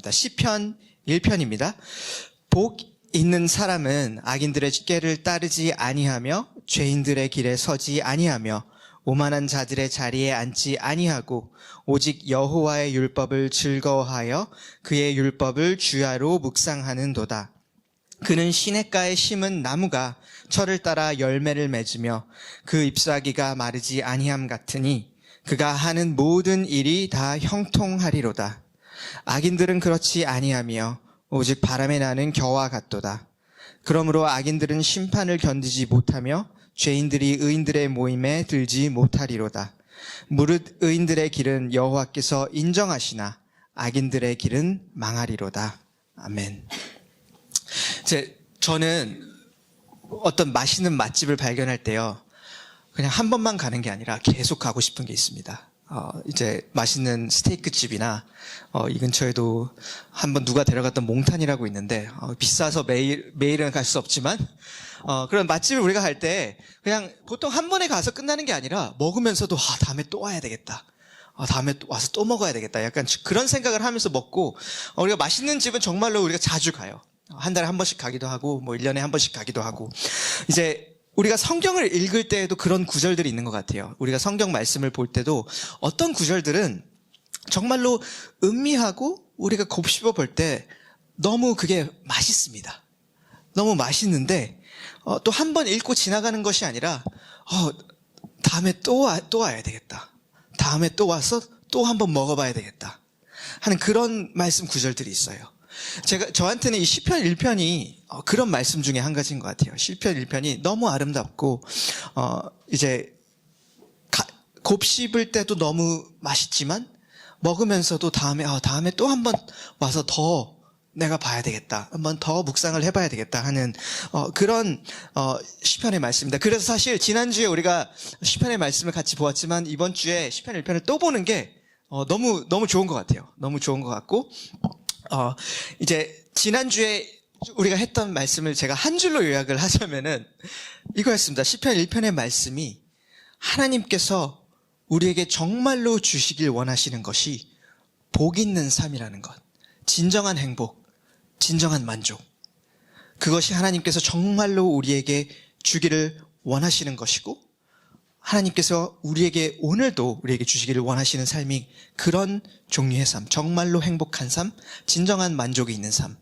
시편 1편입니다. 복 있는 사람은 악인들의 꾀를 따르지 아니하며 죄인들의 길에 서지 아니하며 오만한 자들의 자리에 앉지 아니하고 오직 여호와의 율법을 즐거워하여 그의 율법을 주야로 묵상하는도다. 그는 시냇가에 심은 나무가 철을 따라 열매를 맺으며 그 잎사귀가 마르지 아니함 같으니 그가 하는 모든 일이 다 형통하리로다. 악인들은 그렇지 아니하며 오직 바람에 나는 겨와 같도다. 그러므로 악인들은 심판을 견디지 못하며 죄인들이 의인들의 모임에 들지 못하리로다. 무릇 의인들의 길은 여호와께서 인정하시나 악인들의 길은 망하리로다. 아멘. 저는 어떤 맛있는 맛집을 발견할 때요, 그냥 한 번만 가는 게 아니라 계속 가고 싶은 게 있습니다. 이제 맛있는 스테이크 집이나 이 근처에도 한번 누가 데려갔던 몽탄이라고 있는데 비싸서 매일은 갈 수 없지만 그런 맛집을 우리가 갈 때 그냥 보통 한 번에 가서 끝나는 게 아니라 먹으면서도 다음에 또 와야 되겠다. 다음에 와서 또 먹어야 되겠다. 약간 그런 생각을 하면서 먹고, 우리가 맛있는 집은 정말로 우리가 자주 가요. 한 달에 한 번씩 가기도 하고, 1년에 한 번씩 가기도 하고. 이제 우리가 성경을 읽을 때에도 그런 구절들이 있는 것 같아요. 우리가 성경 말씀을 볼 때도 어떤 구절들은 정말로 음미하고 우리가 곱씹어 볼 때 너무 그게 맛있습니다. 너무 맛있는데 또 한 번 읽고 지나가는 것이 아니라 다음에 또 와야 되겠다. 다음에 또 와서 또 한 번 먹어봐야 되겠다 하는 그런 말씀 구절들이 있어요. 저한테는 이 시편 1편이 그런 말씀 중에 한 가지인 것 같아요. 시편 1편이 너무 아름답고, 이제, 곱씹을 때도 너무 맛있지만, 먹으면서도 다음에 또 한 번 와서 더 내가 봐야 되겠다. 한번 더 묵상을 해봐야 되겠다 하는, 그런, 시편의 말씀입니다. 그래서 사실 지난주에 우리가 시편의 말씀을 같이 보았지만, 이번 주에 시편 1편을 또 보는 게, 너무 좋은 것 같아요. 너무 좋은 것 같고, 이제 지난주에 우리가 했던 말씀을 제가 한 줄로 요약을 하자면은 이거였습니다. 시편 1편의 말씀이 하나님께서 우리에게 정말로 주시길 원하시는 것이 복 있는 삶이라는 것, 진정한 행복, 진정한 만족, 그것이 하나님께서 정말로 우리에게 주기를 원하시는 것이고, 하나님께서 오늘도 우리에게 주시기를 원하시는 삶이 그런 종류의 삶, 정말로 행복한 삶, 진정한 만족이 있는 삶.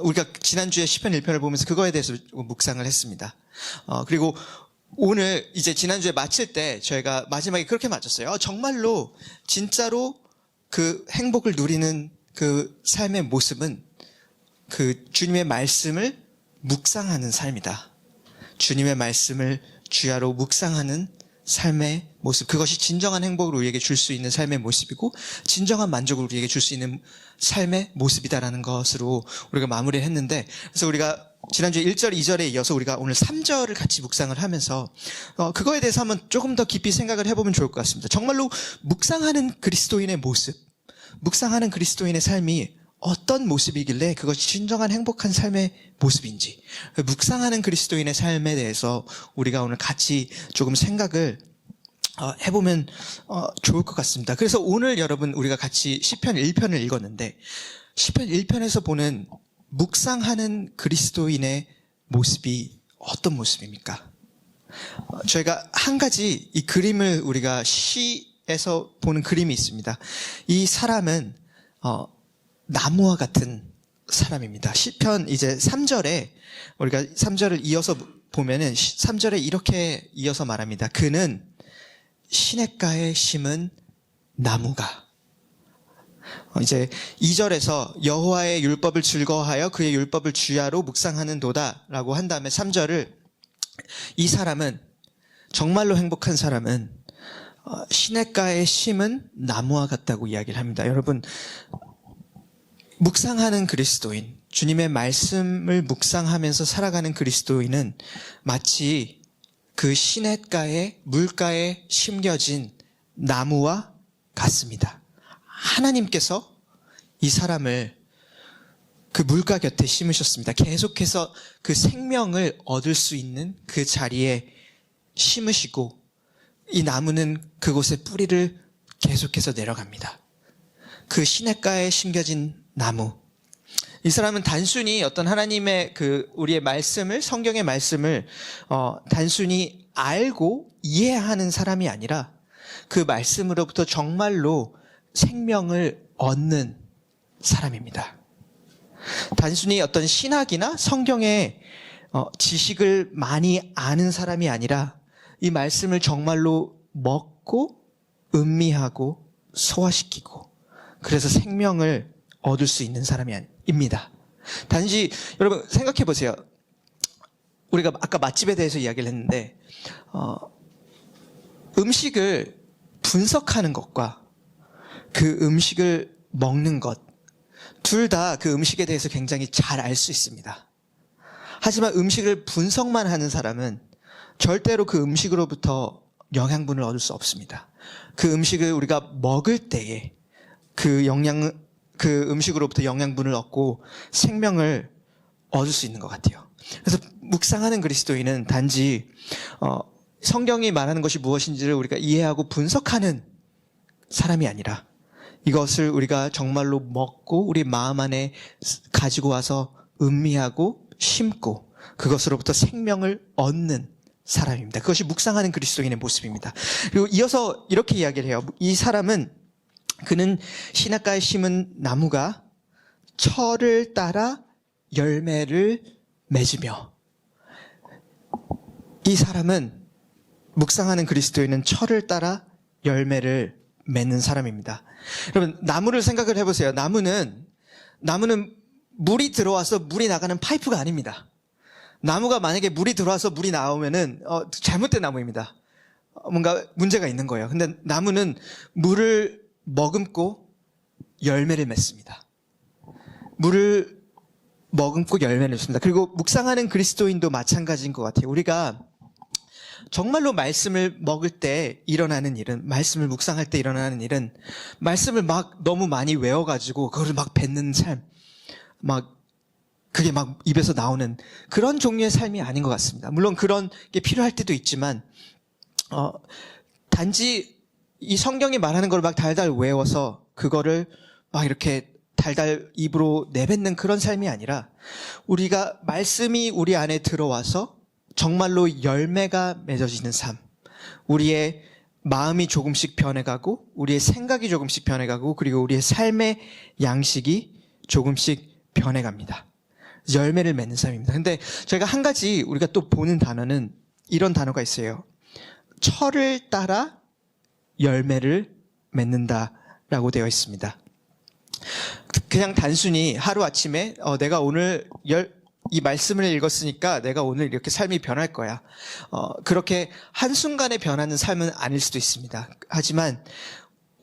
우리가 지난주에 시편 1편을 보면서 그거에 대해서 묵상을 했습니다. 그리고 오늘 이제 지난주에 마칠 때 저희가 마지막에 그렇게 마쳤어요. 정말로 진짜로 그 행복을 누리는 그 삶의 모습은 그 주님의 말씀을 묵상하는 삶이다. 주님의 말씀을 주야로 묵상하는 삶의 모습, 그것이 진정한 행복을 우리에게 줄 수 있는 삶의 모습이고 진정한 만족을 우리에게 줄 수 있는 삶의 모습이다라는 것으로 우리가 마무리를 했는데, 그래서 우리가 지난주에 1절, 2절에 이어서 우리가 오늘 3절을 같이 묵상을 하면서 그거에 대해서 한번 조금 더 깊이 생각을 해보면 좋을 것 같습니다. 정말로 묵상하는 그리스도인의 모습, 묵상하는 그리스도인의 삶이 어떤 모습이길래 그것이 진정한 행복한 삶의 모습인지, 묵상하는 그리스도인의 삶에 대해서 우리가 오늘 같이 조금 생각을 해보면 좋을 것 같습니다. 그래서 오늘 여러분 우리가 같이 시편 1편을 읽었는데, 시편 1편에서 보는 묵상하는 그리스도인의 모습이 어떤 모습입니까? 저희가 한 가지 이 그림을, 우리가 시에서 보는 그림이 있습니다. 이 사람은 나무와 같은 사람입니다. 시편 이제 3절에, 우리가 3절을 이어서 보면은 3절에 이렇게 이어서 말합니다. 그는 시냇가에 심은 나무가. 이제 2절에서 여호와의 율법을 즐거워하여 그의 율법을 주야로 묵상하는도다 라고 한 다음에 3절을, 이 사람은, 정말로 행복한 사람은 시냇가에 심은 나무와 같다고 이야기를 합니다. 여러분, 묵상하는 그리스도인, 주님의 말씀을 묵상하면서 살아가는 그리스도인은 마치 그 시냇가에, 물가에 심겨진 나무와 같습니다. 하나님께서 이 사람을 그 물가 곁에 심으셨습니다. 계속해서 그 생명을 얻을 수 있는 그 자리에 심으시고, 이 나무는 그곳에 뿌리를 계속해서 내려갑니다. 그 시냇가에 심겨진 나무. 이 사람은 단순히 어떤 하나님의 우리의 말씀을, 성경의 말씀을 단순히 알고 이해하는 사람이 아니라 그 말씀으로부터 정말로 생명을 얻는 사람입니다. 단순히 어떤 신학이나 성경의 지식을 많이 아는 사람이 아니라 이 말씀을 정말로 먹고 음미하고 소화시키고 그래서 생명을 얻을 수 있는 사람입니다. 단지 여러분 생각해 보세요. 우리가 아까 맛집에 대해서 이야기를 했는데 음식을 분석하는 것과 그 음식을 먹는 것 둘 다 그 음식에 대해서 굉장히 잘 알 수 있습니다. 하지만 음식을 분석만 하는 사람은 절대로 그 음식으로부터 영양분을 얻을 수 없습니다. 그 음식을 우리가 먹을 때에 그 음식으로부터 영양분을 얻고 생명을 얻을 수 있는 것 같아요. 그래서 묵상하는 그리스도인은 단지 성경이 말하는 것이 무엇인지를 우리가 이해하고 분석하는 사람이 아니라 이것을 우리가 정말로 먹고 우리 마음 안에 가지고 와서 음미하고 심고 그것으로부터 생명을 얻는 사람입니다. 그것이 묵상하는 그리스도인의 모습입니다. 그리고 이어서 이렇게 이야기를 해요. 이 사람은 그는 시냇가에 심은 나무가 철을 따라 열매를 맺으며 이 사람은 묵상하는 그리스도인은 철을 따라 열매를 맺는 사람입니다. 여러분 나무를 생각을 해보세요. 나무는 물이 들어와서 물이 나가는 파이프가 아닙니다. 나무가 만약에 물이 들어와서 물이 나오면은 잘못된 나무입니다. 뭔가 문제가 있는 거예요. 근데 나무는 물을 머금고 열매를 맺습니다. 물을 머금고 열매를 맺습니다. 그리고 묵상하는 그리스도인도 마찬가지인 것 같아요. 우리가 정말로 말씀을 먹을 때 일어나는 일은, 말씀을 묵상할 때 일어나는 일은 말씀을 막 너무 많이 외워가지고 그거를 막 뱉는 삶, 그게 막 입에서 나오는 그런 종류의 삶이 아닌 것 같습니다. 물론 그런 게 필요할 때도 있지만 단지 이 성경이 말하는 걸 막 달달 외워서 그거를 막 이렇게 달달 입으로 내뱉는 그런 삶이 아니라 우리가 말씀이 우리 안에 들어와서 정말로 열매가 맺어지는 삶, 우리의 마음이 조금씩 변해가고 우리의 생각이 조금씩 변해가고 그리고 우리의 삶의 양식이 조금씩 변해갑니다. 열매를 맺는 삶입니다. 근데 저희가 한 가지 우리가 또 보는 단어는 이런 단어가 있어요. 철을 따라 열매를 맺는다라고 되어 있습니다. 그냥 단순히 하루아침에 내가 오늘 이 말씀을 읽었으니까 내가 오늘 이렇게 삶이 변할 거야. 그렇게 한순간에 변하는 삶은 아닐 수도 있습니다. 하지만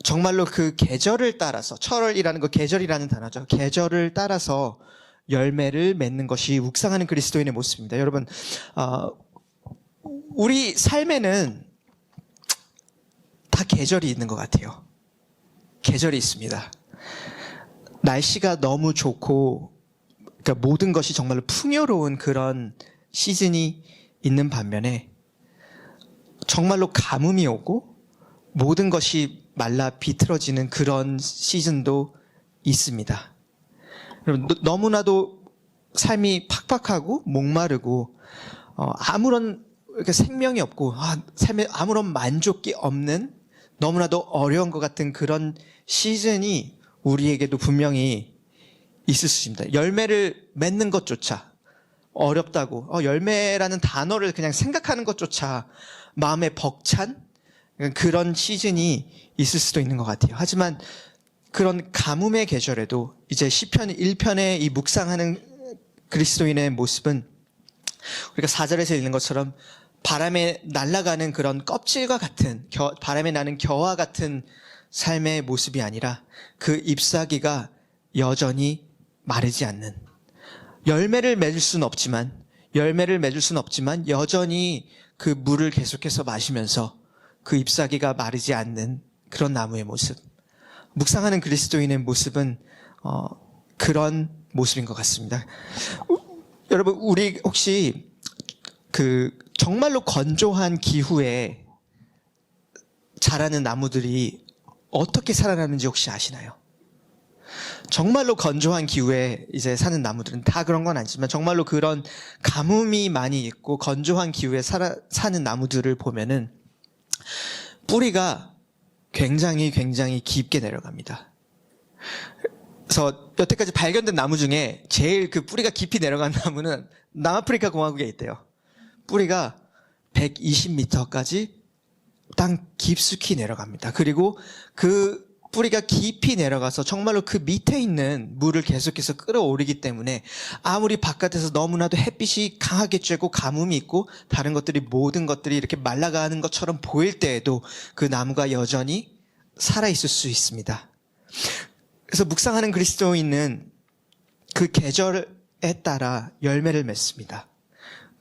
정말로 그 계절을 따라서, 철이라는 거 계절이라는 단어죠. 계절을 따라서 열매를 맺는 것이 묵상하는 그리스도인의 모습입니다. 여러분, 우리 삶에는 다 계절이 있는 것 같아요. 계절이 있습니다. 날씨가 너무 좋고 그러니까 모든 것이 정말로 풍요로운 그런 시즌이 있는 반면에 정말로 가뭄이 오고 모든 것이 말라 비틀어지는 그런 시즌도 있습니다. 너무나도 삶이 팍팍하고 목마르고 아무런 생명이 없고 삶에 아무런 만족이 없는 너무나도 어려운 것 같은 그런 시즌이 우리에게도 분명히 있을 수 있습니다. 열매를 맺는 것조차 어렵다고 열매라는 단어를 그냥 생각하는 것조차 마음에 벅찬 그런 시즌이 있을 수도 있는 것 같아요. 하지만 그런 가뭄의 계절에도 이제 시편 1편의 이 묵상하는 그리스도인의 모습은 우리가 4절에서 읽는 것처럼 바람에 날아가는 그런 껍질과 같은 바람에 나는 겨와 같은 삶의 모습이 아니라 그 잎사귀가 여전히 마르지 않는 열매를 맺을 수는 없지만 여전히 그 물을 계속해서 마시면서 그 잎사귀가 마르지 않는 그런 나무의 모습. 묵상하는 그리스도인의 모습은 그런 모습인 것 같습니다. 여러분, 우리 혹시 정말로 건조한 기후에 자라는 나무들이 어떻게 살아나는지 혹시 아시나요? 정말로 건조한 기후에 이제 사는 나무들은 다 그런 건 아니지만 정말로 그런 가뭄이 많이 있고 건조한 기후에 사는 나무들을 보면은 뿌리가 굉장히 깊게 내려갑니다. 그래서 여태까지 발견된 나무 중에 제일 그 뿌리가 깊이 내려간 나무는 남아프리카 공화국에 있대요. 뿌리가 120m까지 땅 깊숙이 내려갑니다. 그리고 그 뿌리가 깊이 내려가서 정말로 그 밑에 있는 물을 계속해서 끌어올리기 때문에 아무리 바깥에서 너무나도 햇빛이 강하게 쬐고 가뭄이 있고 다른 것들이 모든 것들이 이렇게 말라가는 것처럼 보일 때에도 그 나무가 여전히 살아있을 수 있습니다. 그래서 묵상하는 그리스도인은 그 계절에 따라 열매를 맺습니다.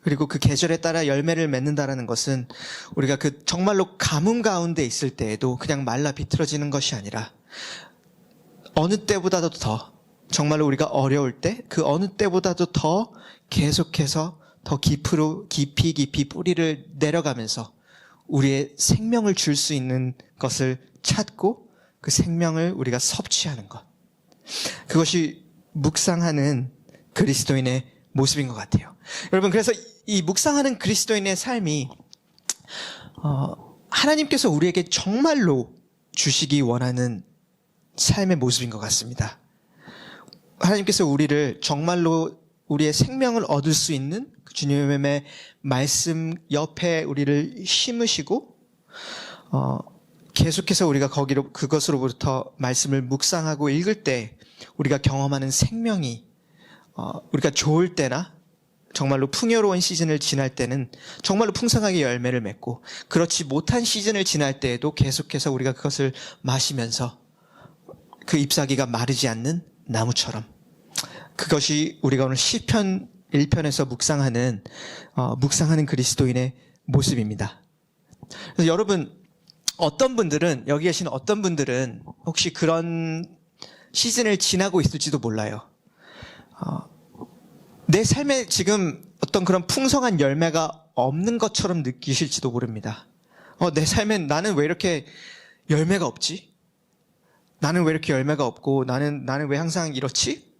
그리고 그 계절에 따라 열매를 맺는다라는 것은 우리가 그 정말로 가뭄 가운데 있을 때에도 그냥 말라 비틀어지는 것이 아니라 어느 때보다도 더 정말로 우리가 어려울 때 그 어느 때보다도 더 계속해서 더 깊이 뿌리를 내려가면서 우리의 생명을 줄 수 있는 것을 찾고 그 생명을 우리가 섭취하는 것. 그것이 묵상하는 그리스도인의 모습인 것 같아요. 여러분, 그래서 이 묵상하는 그리스도인의 삶이 하나님께서 우리에게 정말로 주시기 원하는 삶의 모습인 것 같습니다. 하나님께서 우리를 정말로 우리의 생명을 얻을 수 있는 그 주님의 말씀 옆에 우리를 심으시고 계속해서 우리가 그것으로부터 말씀을 묵상하고 읽을 때 우리가 경험하는 생명이 우리가 좋을 때나 정말로 풍요로운 시즌을 지날 때는 정말로 풍성하게 열매를 맺고 그렇지 못한 시즌을 지날 때에도 계속해서 우리가 그것을 마시면서 그 잎사귀가 마르지 않는 나무처럼 그것이 우리가 오늘 시편 1편에서 묵상하는 그리스도인의 모습입니다. 그래서 여러분 여기 계신 어떤 분들은 혹시 그런 시즌을 지나고 있을지도 몰라요. 내 삶에 지금 어떤 그런 풍성한 열매가 없는 것처럼 느끼실지도 모릅니다. 내 삶엔 나는 왜 이렇게 열매가 없지? 나는 왜 이렇게 열매가 없고 나는 왜 항상 이렇지?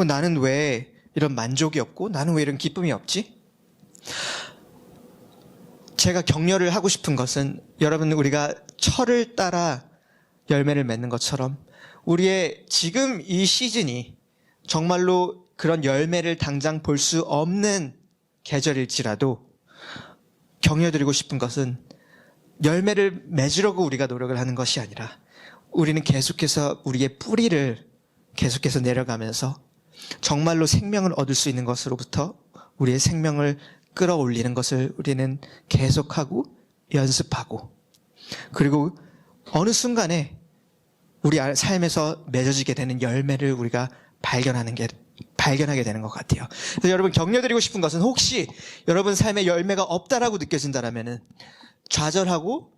나는 왜 이런 만족이 없고 나는 왜 이런 기쁨이 없지? 제가 격려를 하고 싶은 것은 여러분 우리가 철을 따라 열매를 맺는 것처럼 우리의 지금 이 시즌이 정말로 그런 열매를 당장 볼 수 없는 계절일지라도 격려드리고 싶은 것은 열매를 맺으려고 우리가 노력을 하는 것이 아니라 우리는 계속해서 우리의 뿌리를 계속해서 내려가면서 정말로 생명을 얻을 수 있는 것으로부터 우리의 생명을 끌어올리는 것을 우리는 계속하고 연습하고 그리고 어느 순간에 우리 삶에서 맺어지게 되는 열매를 우리가 발견하게 되는 것 같아요. 그래서 여러분 격려드리고 싶은 것은 혹시 여러분 삶에 열매가 없다라고 느껴진다라면은 좌절하고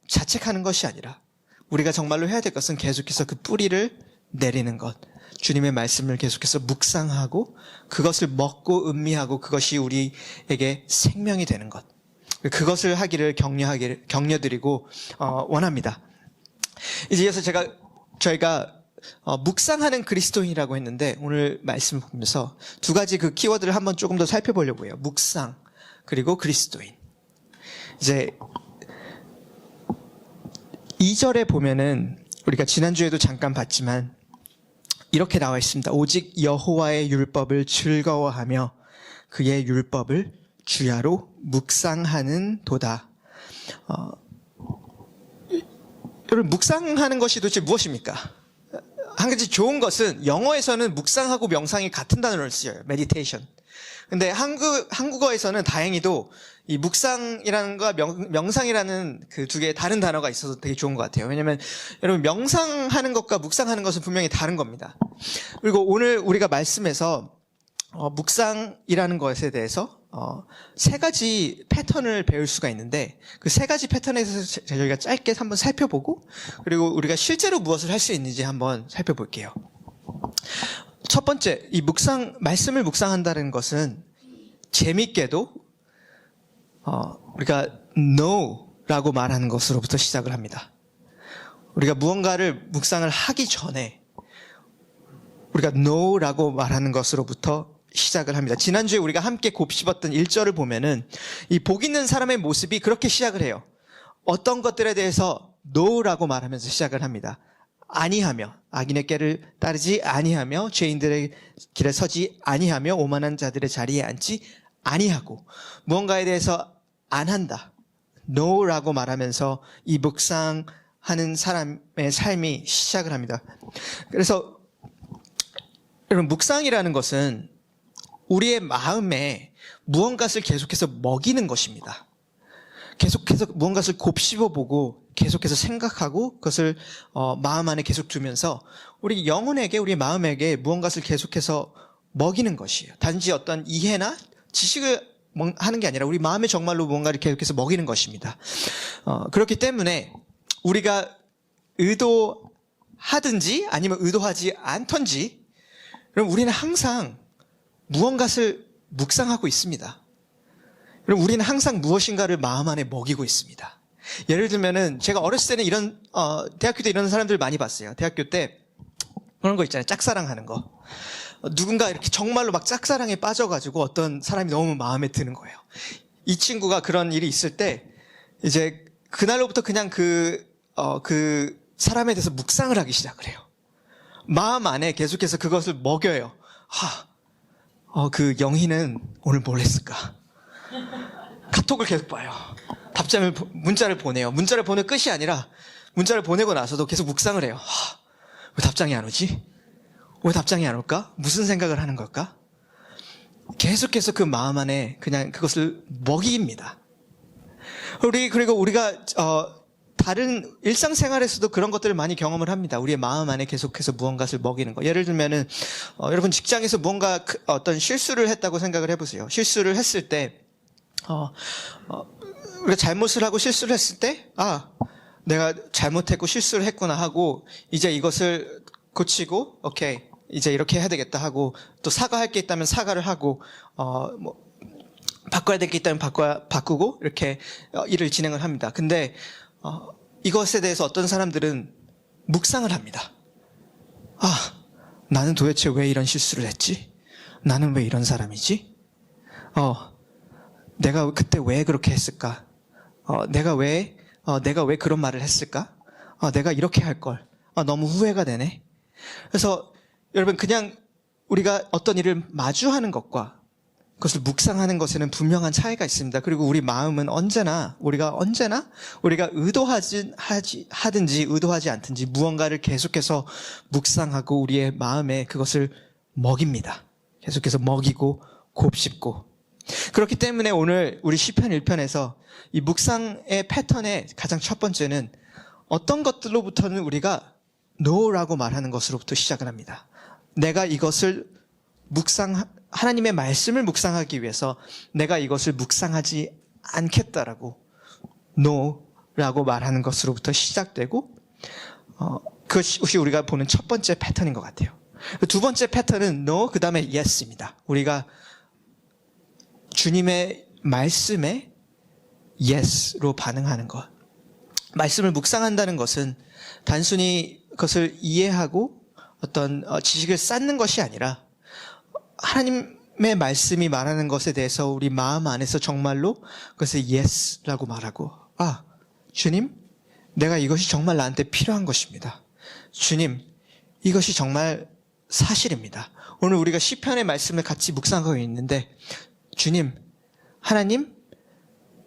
자책하는 것이 아니라 우리가 정말로 해야 될 것은 계속해서 그 뿌리를 내리는 것, 주님의 말씀을 계속해서 묵상하고 그것을 먹고 음미하고 그것이 우리에게 생명이 되는 것, 그것을 하기를 격려드리고 원합니다. 이제 이어서 저희가 묵상하는 그리스도인이라고 했는데 오늘 말씀을 보면서 두 가지 그 키워드를 한번 조금 더 살펴보려고 해요. 묵상 그리고 그리스도인. 이제 2절에 보면은 우리가 지난주에도 잠깐 봤지만 이렇게 나와 있습니다. 오직 여호와의 율법을 즐거워하며 그의 율법을 주야로 묵상하는 도다. 여러분 묵상하는 것이 도대체 무엇입니까? 한 가지 좋은 것은 영어에서는 묵상하고 명상이 같은 단어를 써요. meditation. 근데 한국어에서는 다행히도 이 묵상이라는 거와 명상이라는 그 두 개의 다른 단어가 있어서 되게 좋은 것 같아요. 왜냐면 여러분 명상하는 것과 묵상하는 것은 분명히 다른 겁니다. 그리고 오늘 우리가 말씀에서 묵상이라는 것에 대해서 세 가지 패턴을 배울 수가 있는데 그 세 가지 패턴에서 저희가 짧게 한번 살펴보고 그리고 우리가 실제로 무엇을 할 수 있는지 한번 살펴볼게요. 첫 번째, 이 말씀을 묵상한다는 것은 재밌게도 우리가 no라고 말하는 것으로부터 시작을 합니다. 우리가 무언가를 묵상을 하기 전에 우리가 no라고 말하는 것으로부터 시작을 합니다. 지난주에 우리가 함께 곱씹었던 1절을 보면은 이 복 있는 사람의 모습이 그렇게 시작을 해요. 어떤 것들에 대해서 no라고 말하면서 시작을 합니다. 아니하며, 악인의 꾀를 따르지 아니하며, 죄인들의 길에 서지 아니하며, 오만한 자들의 자리에 앉지 아니하고, 무언가에 대해서 안 한다, no라고 말하면서 이 묵상하는 사람의 삶이 시작을 합니다. 그래서 여러분, 묵상이라는 것은 우리의 마음에 무언가를 계속해서 먹이는 것입니다. 계속해서 무언가를 곱씹어보고 계속해서 생각하고 그것을 마음 안에 계속 두면서 우리 영혼에게, 우리 마음에게 무언가를 계속해서 먹이는 것이에요. 단지 어떤 이해나 지식을 하는 게 아니라 우리 마음에 정말로 무언가를 계속해서 먹이는 것입니다. 그렇기 때문에 우리가 의도하든지 아니면 의도하지 않던지, 그럼 우리는 항상 무언가를 묵상하고 있습니다. 그럼 우리는 항상 무엇인가를 마음 안에 먹이고 있습니다. 예를 들면은 제가 어렸을 때는 이런 대학교 때 이런 사람들 많이 봤어요. 대학교 때 그런 거 있잖아요. 짝사랑하는 거. 누군가 이렇게 정말로 막 짝사랑에 빠져가지고 어떤 사람이 너무 마음에 드는 거예요. 이 친구가 그런 일이 있을 때 이제 그날로부터 그냥 그 사람에 대해서 묵상을 하기 시작을 해요. 마음 안에 계속해서 그것을 먹여요. 그 영희는 오늘 뭘 했을까? 카톡을 계속 봐요. 문자를 보내요. 문자를 보낼 끝이 아니라 문자를 보내고 나서도 계속 묵상을 해요. 왜 답장이 안 오지? 왜 답장이 안 올까? 무슨 생각을 하는 걸까? 계속해서 그 마음 안에 그냥 그것을 먹입니다. 그리고 우리가 다른 일상생활에서도 그런 것들을 많이 경험을 합니다. 우리의 마음 안에 계속해서 무언가를 먹이는 거. 예를 들면은 여러분 직장에서 무언가 어떤 실수를 했다고 생각을 해보세요. 실수를 했을 때 우리가 잘못을 하고 실수를 했을 때 내가 잘못했고 실수를 했구나 하고 이제 이것을 고치고 오케이 이제 이렇게 해야 되겠다 하고 또 사과할 게 있다면 사과를 하고 바꿔야 될 게 있다면 바꾸고 이렇게 일을 진행을 합니다. 근데 이것에 대해서 어떤 사람들은 묵상을 합니다. 나는 도대체 왜 이런 실수를 했지? 나는 왜 이런 사람이지? 내가 그때 왜 그렇게 했을까? 내가 왜 그런 말을 했을까? 내가 이렇게 할 걸. 너무 후회가 되네. 그래서 여러분 그냥 우리가 어떤 일을 마주하는 것과 그것을 묵상하는 것에는 분명한 차이가 있습니다. 그리고 우리 마음은 우리가 하든지 의도하지 않든지 무언가를 계속해서 묵상하고 우리의 마음에 그것을 먹입니다. 계속해서 먹이고 곱씹고. 그렇기 때문에 오늘 우리 시편 1편에서 이 묵상의 패턴의 가장 첫 번째는 어떤 것들로부터는 우리가 no라고 말하는 것으로부터 시작을 합니다. 내가 이것을 하나님의 말씀을 묵상하기 위해서 내가 이것을 묵상하지 않겠다라고 no라고 말하는 것으로부터 시작되고 그것이 우리가 보는 첫 번째 패턴인 것 같아요. 두 번째 패턴은 no 그 다음에 yes입니다. 우리가 주님의 말씀에 yes로 반응하는 것. 말씀을 묵상한다는 것은 단순히 그것을 이해하고 어떤 지식을 쌓는 것이 아니라 하나님의 말씀이 말하는 것에 대해서 우리 마음 안에서 정말로 그것을 yes라고 말하고 주님 내가 이것이 정말 나한테 필요한 것입니다. 주님 이것이 정말 사실입니다. 오늘 우리가 시편의 말씀을 같이 묵상하고 있는데 주님 하나님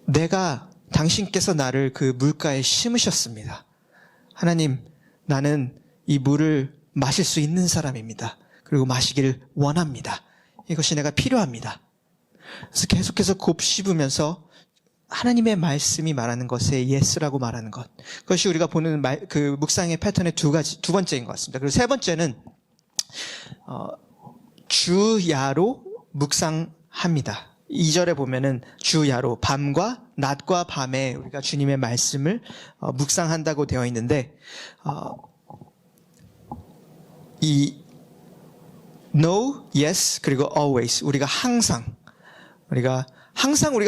내가 당신께서 나를 그 물가에 심으셨습니다. 하나님 나는 이 물을 마실 수 있는 사람입니다. 그리고 마시기를 원합니다. 이것이 내가 필요합니다. 그래서 계속해서 곱씹으면서 하나님의 말씀이 말하는 것에 yes라고 말하는 것. 그것이 우리가 보는 그 묵상의 패턴의 두 번째인 것 같습니다. 그리고 세 번째는 주야로 묵상합니다. 2절에 보면은 주야로 밤과 낮과 밤에 우리가 주님의 말씀을 묵상한다고 되어 있는데 이 no, yes 그리고 always 우리가 항상 우리가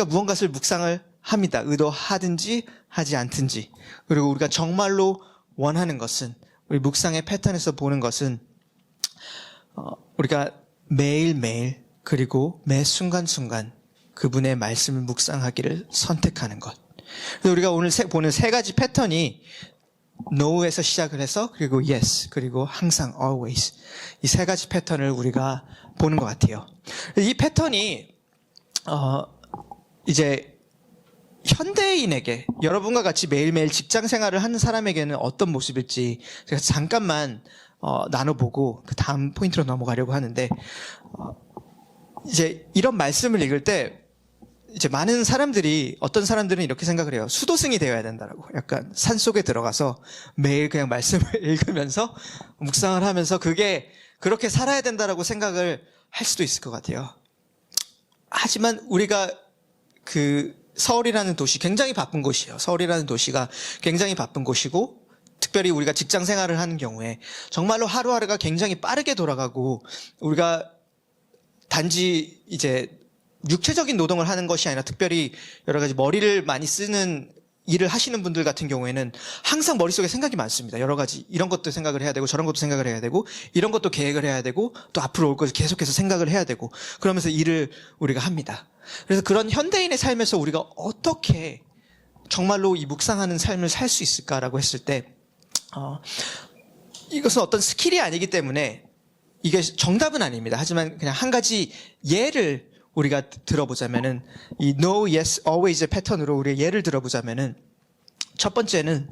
무언가를 묵상을 합니다. 의도하든지 하지 않든지. 그리고 우리가 정말로 원하는 것은 우리 묵상의 패턴에서 보는 것은 우리가 매일매일 그리고 매 순간순간 그분의 말씀을 묵상하기를 선택하는 것. 그래서 우리가 오늘 보는 세 가지 패턴이 no에서 시작을 해서 그리고 yes 그리고 항상 always 이 세 가지 패턴을 우리가 보는 것 같아요. 이 패턴이 이제 현대인에게 여러분과 같이 매일매일 직장 생활을 하는 사람에게는 어떤 모습일지 제가 잠깐만 나눠보고 그 다음 포인트로 넘어가려고 하는데 이제 이런 말씀을 읽을 때 이제 많은 사람들이 어떤 사람들은 이렇게 생각을 해요. 수도승이 되어야 된다라고. 약간 산속에 들어가서 매일 그냥 말씀을 읽으면서 묵상을 하면서 그게 그렇게 살아야 된다라고 생각을 할 수도 있을 것 같아요. 하지만 우리가 그 서울이라는 도시 굉장히 바쁜 곳이에요. 서울이라는 도시가 굉장히 바쁜 곳이고 특별히 우리가 직장 생활을 하는 경우에 정말로 하루하루가 굉장히 빠르게 돌아가고 우리가 단지 이제 육체적인 노동을 하는 것이 아니라 특별히 여러 가지 머리를 많이 쓰는 일을 하시는 분들 같은 경우에는 항상 머릿속에 생각이 많습니다. 여러 가지 이런 것도 생각을 해야 되고 저런 것도 생각을 해야 되고 이런 것도 계획을 해야 되고 또 앞으로 올 것을 계속해서 생각을 해야 되고 그러면서 일을 우리가 합니다. 그래서 그런 현대인의 삶에서 우리가 어떻게 정말로 이 묵상하는 삶을 살 수 있을까라고 했을 때 이것은 어떤 스킬이 아니기 때문에 이게 정답은 아닙니다. 하지만 그냥 한 가지 예를 우리가 들어보자면은 이 no, yes, always의 패턴으로 우리가 예를 들어보자면은 첫 번째는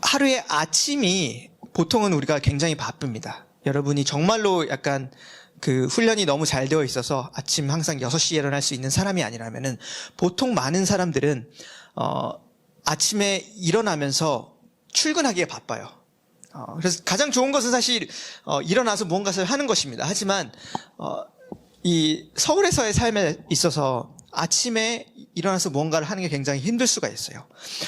하루의 아침이 보통은 우리가 굉장히 바쁩니다. 여러분이 정말로 약간 그 훈련이 너무 잘 되어 있어서 아침 항상 6시에 일어날 수 있는 사람이 아니라면은 보통 많은 사람들은 아침에 일어나면서 출근하기에 바빠요. 그래서 가장 좋은 것은 사실 일어나서 무언가를 하는 것입니다. 하지만 이 서울에서의 삶에 있어서 아침에 일어나서 무언가를 하는 게 굉장히 힘들 수가 있어요.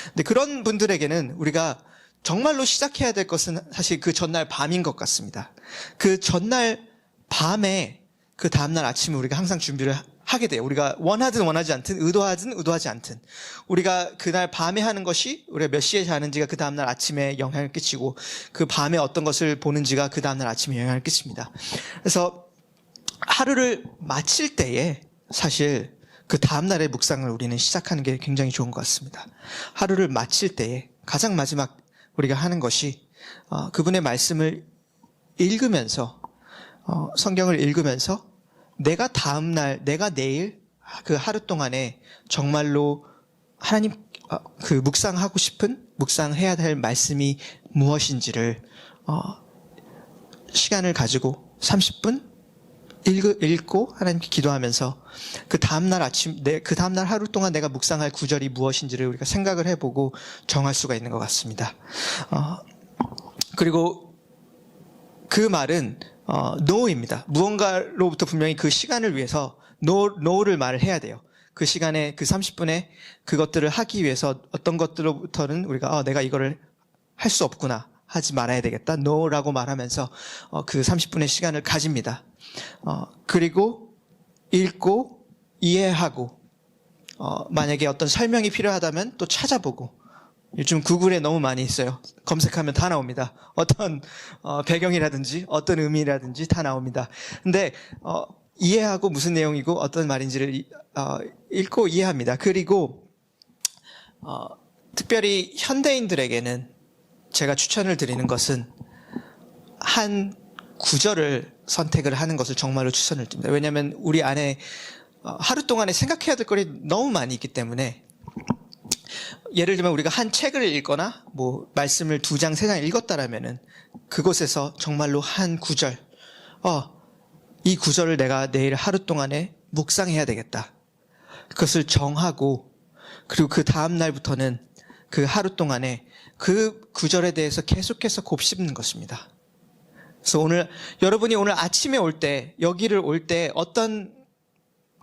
근데 그런 분들에게는 우리가 정말로 시작해야 될 것은 사실 그 전날 밤인 것 같습니다. 그 전날 밤에 그 다음날 아침에 우리가 항상 준비를 하게 돼요. 우리가 원하든 원하지 않든 의도하든 의도하지 않든 우리가 그날 밤에 하는 것이 우리가 몇 시에 자는지가 그 다음날 아침에 영향을 끼치고 그 밤에 어떤 것을 보는지가 그 다음날 아침에 영향을 끼칩니다. 그래서 하루를 마칠 때에 사실 그 다음날의 묵상을 우리는 시작하는 게 굉장히 좋은 것 같습니다. 하루를 마칠 때에 가장 마지막 우리가 하는 것이 그분의 말씀을 읽으면서 성경을 읽으면서 내가 다음날, 내가 내일 그 하루 동안에 정말로 하나님 그 묵상하고 싶은 묵상해야 될 말씀이 무엇인지를 시간을 가지고 30분 읽고 하나님께 기도하면서 그 다음날 아침, 그 다음날 하루 동안 내가 묵상할 구절이 무엇인지를 우리가 생각을 해보고 정할 수가 있는 것 같습니다. 그리고 그 말은 no입니다. 무언가로부터 분명히 그 시간을 위해서 no를 말을 해야 돼요. 그 시간에 그 30분에 그것들을 하기 위해서 어떤 것들로부터는 우리가 내가 이거를 할 수 없구나 하지 말아야 되겠다 no라고 말하면서 그 30분의 시간을 가집니다. 그리고 읽고 이해하고 만약에 어떤 설명이 필요하다면 또 찾아보고 요즘 구글에 너무 많이 있어요. 검색하면 다 나옵니다. 어떤 배경이라든지 어떤 의미라든지 다 나옵니다. 근데 이해하고 무슨 내용이고 어떤 말인지를 읽고 이해합니다. 그리고 특별히 현대인들에게는 제가 추천을 드리는 것은 한 구절을 선택을 하는 것을 정말로 추천을 드립니다. 왜냐하면 우리 안에 하루 동안에 생각해야 될 것이 너무 많이 있기 때문에 예를 들면 우리가 한 책을 읽거나 뭐 말씀을 2장, 3장 읽었다라면은 그곳에서 정말로 한 구절, 이 구절을 내가 내일 하루 동안에 묵상해야 되겠다. 그것을 정하고 그리고 그 다음 날부터는 그 하루 동안에 그 구절에 대해서 계속해서 곱씹는 것입니다. 그래서 여러분이 오늘 아침에 올 때, 여기를 올 때 어떤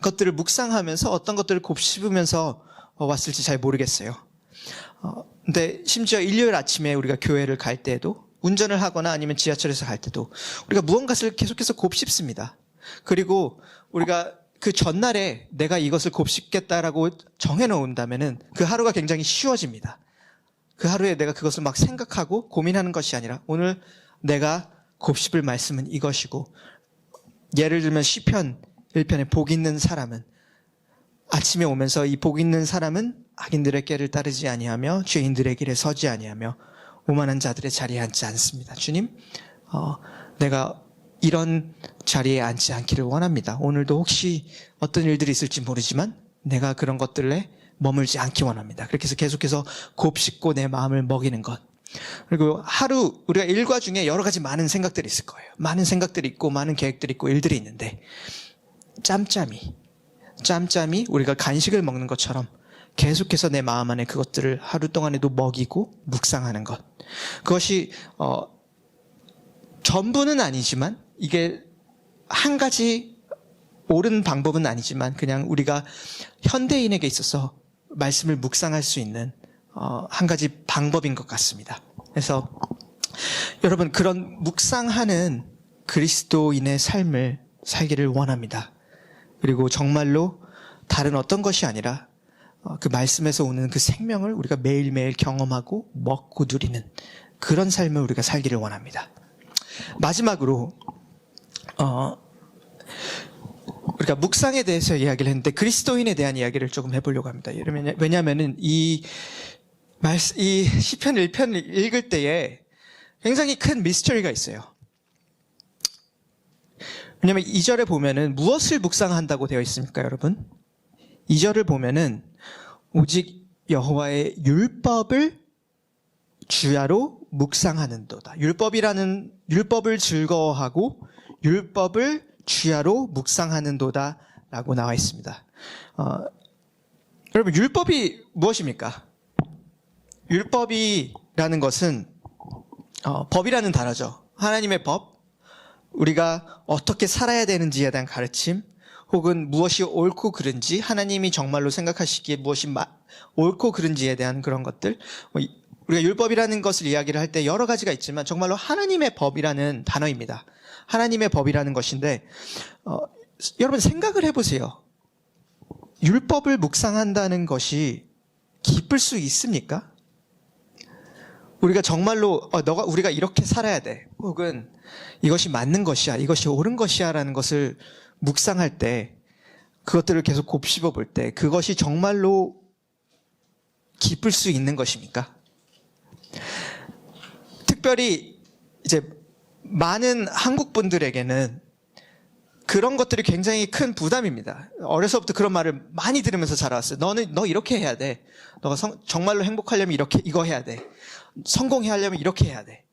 것들을 묵상하면서 어떤 것들을 곱씹으면서 왔을지 잘 모르겠어요. 근데 심지어 일요일 아침에 우리가 교회를 갈 때에도 운전을 하거나 아니면 지하철에서 갈 때도 우리가 무언가를 계속해서 곱씹습니다. 그리고 우리가 그 전날에 내가 이것을 곱씹겠다라고 정해놓은다면은 그 하루가 굉장히 쉬워집니다. 그 하루에 내가 그것을 막 생각하고 고민하는 것이 아니라 오늘 내가 곱씹을 말씀은 이것이고, 예를 들면 시편 1편에 복 있는 사람은, 아침에 오면서 이 복 있는 사람은 악인들의 꾀를 따르지 아니하며 죄인들의 길에 서지 아니하며 오만한 자들의 자리에 앉지 않습니다. 주님, 내가 이런 자리에 앉지 않기를 원합니다. 오늘도 혹시 어떤 일들이 있을지 모르지만 내가 그런 것들에 머물지 않기 원합니다. 그렇게 해서 계속해서 곱씹고 내 마음을 먹이는 것. 그리고 하루 우리가 일과 중에 여러 가지 많은 생각들이 있을 거예요. 많은 생각들이 있고 많은 계획들이 있고 일들이 있는데 짬짬이 우리가 간식을 먹는 것처럼 계속해서 내 마음 안에 그것들을 하루 동안에도 먹이고 묵상하는 것. 그것이 전부는 아니지만, 이게 한 가지 옳은 방법은 아니지만 그냥 우리가 현대인에게 있어서 말씀을 묵상할 수 있는 한 가지 방법인 것 같습니다. 그래서 여러분, 그런 묵상하는 그리스도인의 삶을 살기를 원합니다. 그리고 정말로 다른 어떤 것이 아니라 그 말씀에서 오는 그 생명을 우리가 매일매일 경험하고 먹고 누리는 그런 삶을 우리가 살기를 원합니다. 마지막으로 우리가 묵상에 대해서 이야기를 했는데 그리스도인에 대한 이야기를 조금 해보려고 합니다. 왜냐하면은 이 시편 1편을 읽을 때에 굉장히 큰 미스터리가 있어요. 왜냐하면 2절에 보면은 무엇을 묵상한다고 되어 있습니까, 여러분? 2절을 보면은 오직 여호와의 율법을 주야로 묵상하는도다. 율법을 즐거워하고 율법을 주야로 묵상하는도다 라고 나와 있습니다. 여러분, 율법이 무엇입니까? 율법이라는 것은 법이라는 단어죠. 하나님의 법, 우리가 어떻게 살아야 되는지에 대한 가르침, 혹은 무엇이 옳고 그른지, 하나님이 정말로 생각하시기에 무엇이 옳고 그른지에 대한 그런 것들. 우리가 율법이라는 것을 이야기를 할 때 여러 가지가 있지만 정말로 하나님의 법이라는 단어입니다. 하나님의 법이라는 것인데 여러분 생각을 해보세요. 율법을 묵상한다는 것이 기쁠 수 있습니까? 우리가 정말로 우리가 이렇게 살아야 돼, 혹은 이것이 맞는 것이야, 이것이 옳은 것이야 라는 것을 묵상할 때, 그것들을 계속 곱씹어 볼 때 그것이 정말로 기쁠 수 있는 것입니까? 특별히 이제 많은 한국 분들에게는 그런 것들이 굉장히 큰 부담입니다. 어려서부터 그런 말을 많이 들으면서 자라왔어요. 너 이렇게 해야 돼. 너가 정말로 행복하려면 이거 해야 돼. 성공하려면 이렇게 해야 돼.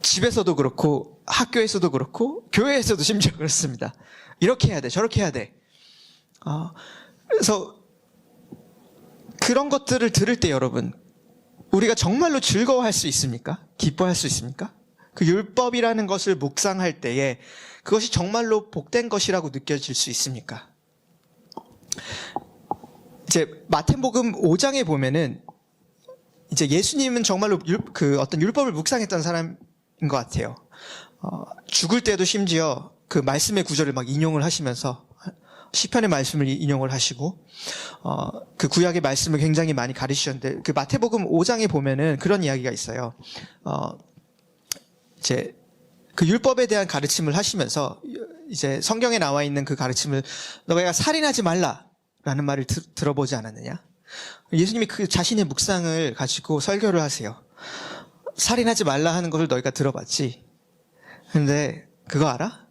집에서도 그렇고 학교에서도 그렇고 교회에서도 심지어 그렇습니다. 이렇게 해야 돼, 저렇게 해야 돼. 그래서 그런 것들을 들을 때 여러분, 우리가 정말로 즐거워할 수 있습니까? 기뻐할 수 있습니까? 그 율법이라는 것을 묵상할 때에 그것이 정말로 복된 것이라고 느껴질 수 있습니까? 이제 마태복음 5장에 보면은 이제 예수님은 정말로 어떤 율법을 묵상했던 사람인 것 같아요. 죽을 때도 심지어 그 말씀의 구절을 막 인용을 하시면서 시편의 말씀을 인용을 하시고 그 구약의 말씀을 굉장히 많이 가르치셨는데, 그 마태복음 5장에 보면은 그런 이야기가 있어요. 이제 그 율법에 대한 가르침을 하시면서 이제 성경에 나와 있는 그 가르침을, 너가 살인하지 말라라는 말을 들어보지 않았느냐? 예수님이 그 자신의 묵상을 가지고 설교를 하세요. 살인하지 말라 하는 것을 너희가 들어봤지. 근데 그거 알아?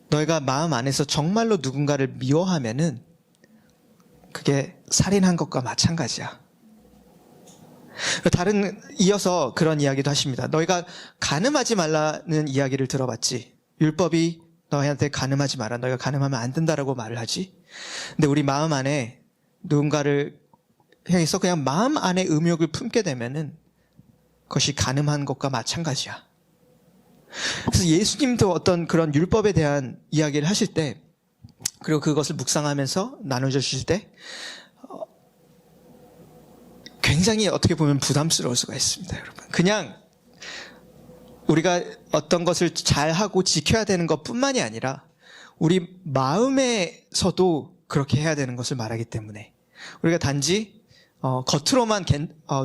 너희가 마음 안에서 정말로 누군가를 미워하면은 그게 살인한 것과 마찬가지야. 이어서 그런 이야기도 하십니다. 너희가 간음하지 말라는 이야기를 들어봤지. 율법이 너희한테 간음하지 마라, 너희가 간음하면 안 된다라고 말을 하지. 근데 우리 마음 안에 누군가를 향해서 그냥 마음 안에 음욕을 품게 되면은 그것이 간음한 것과 마찬가지야. 그래서 예수님도 어떤 그런 율법에 대한 이야기를 하실 때, 그리고 그것을 묵상하면서 나눠져 주실 때 굉장히 어떻게 보면 부담스러울 수가 있습니다, 여러분. 그냥 우리가 어떤 것을 잘하고 지켜야 되는 것뿐만이 아니라 우리 마음에서도 그렇게 해야 되는 것을 말하기 때문에, 우리가 단지 겉으로만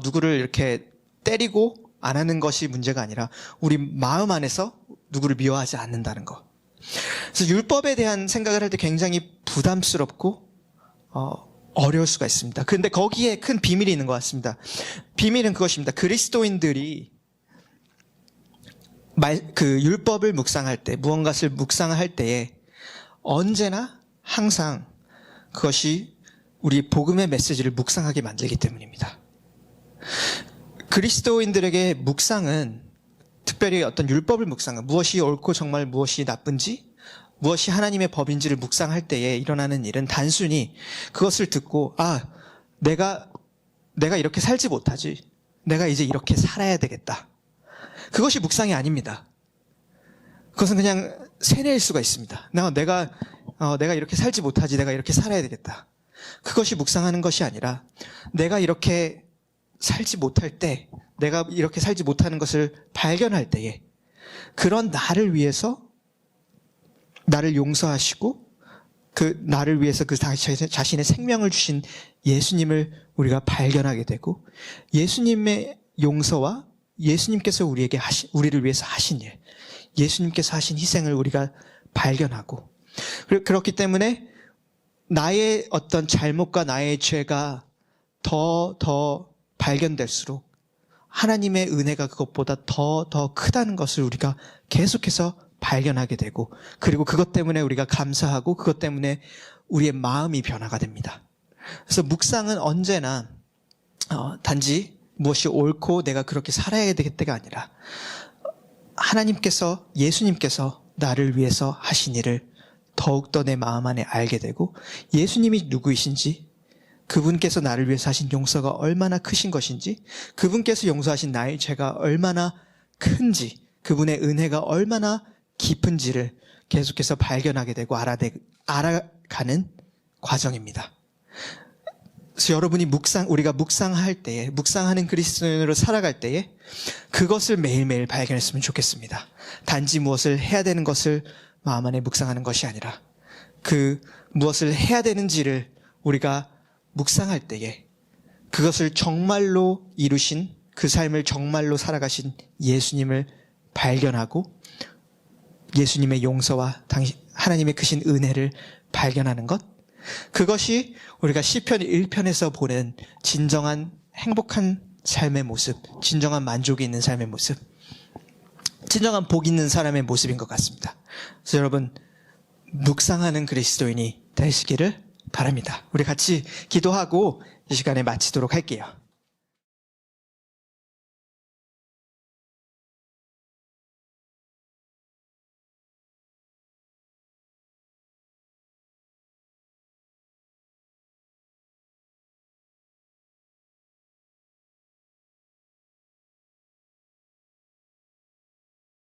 누구를 이렇게 때리고 안 하는 것이 문제가 아니라 우리 마음 안에서 누구를 미워하지 않는다는 것. 그래서 율법에 대한 생각을 할 때 굉장히 부담스럽고 어려울 수가 있습니다. 그런데 거기에 큰 비밀이 있는 것 같습니다. 비밀은 그것입니다. 그리스도인들이 그 율법을 묵상할 때, 무언가를 묵상할 때에 언제나 항상 그것이 우리 복음의 메시지를 묵상하게 만들기 때문입니다. 그리스도인들에게 묵상은, 특별히 어떤 율법을 묵상은, 무엇이 옳고 정말 무엇이 나쁜지, 무엇이 하나님의 법인지를 묵상할 때에 일어나는 일은 단순히 그것을 듣고 내가 이렇게 살지 못하지, 내가 이제 이렇게 살아야 되겠다, 그것이 묵상이 아닙니다. 그것은 그냥 세뇌일 수가 있습니다. 내가 이렇게 살지 못하지, 내가 이렇게 살아야 되겠다, 그것이 묵상하는 것이 아니라 내가 이렇게 살지 못할 때, 내가 이렇게 살지 못하는 것을 발견할 때에 그런 나를 위해서 나를 용서하시고 그 나를 위해서 그 자신의 생명을 주신 예수님을 우리가 발견하게 되고, 예수님의 용서와 예수님께서 우리를 위해서 하신 일, 예수님께서 하신 희생을 우리가 발견하고, 그렇기 때문에 나의 어떤 잘못과 나의 죄가 더 발견될수록 하나님의 은혜가 그것보다 더 크다는 것을 우리가 계속해서 발견하게 되고, 그리고 그것 때문에 우리가 감사하고 그것 때문에 우리의 마음이 변화가 됩니다. 그래서 묵상은 언제나 단지 무엇이 옳고 내가 그렇게 살아야 되겠다가 아니라 하나님께서, 예수님께서 나를 위해서 하신 일을 더욱더 내 마음 안에 알게 되고, 예수님이 누구이신지, 그분께서 나를 위해서 하신 용서가 얼마나 크신 것인지, 그분께서 용서하신 나의 죄가 얼마나 큰지, 그분의 은혜가 얼마나 깊은지를 계속해서 발견하게 되고 알아가는 과정입니다. 그래서 여러분이 우리가 묵상할 때에, 묵상하는 그리스도인으로 살아갈 때에 그것을 매일매일 발견했으면 좋겠습니다. 단지 무엇을 해야 되는 것을 마음 안에 묵상하는 것이 아니라 그 무엇을 해야 되는지를 우리가 묵상할 때에 그것을 정말로 이루신, 그 삶을 정말로 살아가신 예수님을 발견하고 예수님의 용서와 하나님의 크신 은혜를 발견하는 것, 그것이 우리가 시편 1편에서 보는 진정한 행복한 삶의 모습, 진정한 만족이 있는 삶의 모습, 진정한 복 있는 사람의 모습인 것 같습니다. 그래서 여러분, 묵상하는 그리스도인이 되시기를 바랍니다. 우리 같이 기도하고 이 시간에 마치도록 할게요.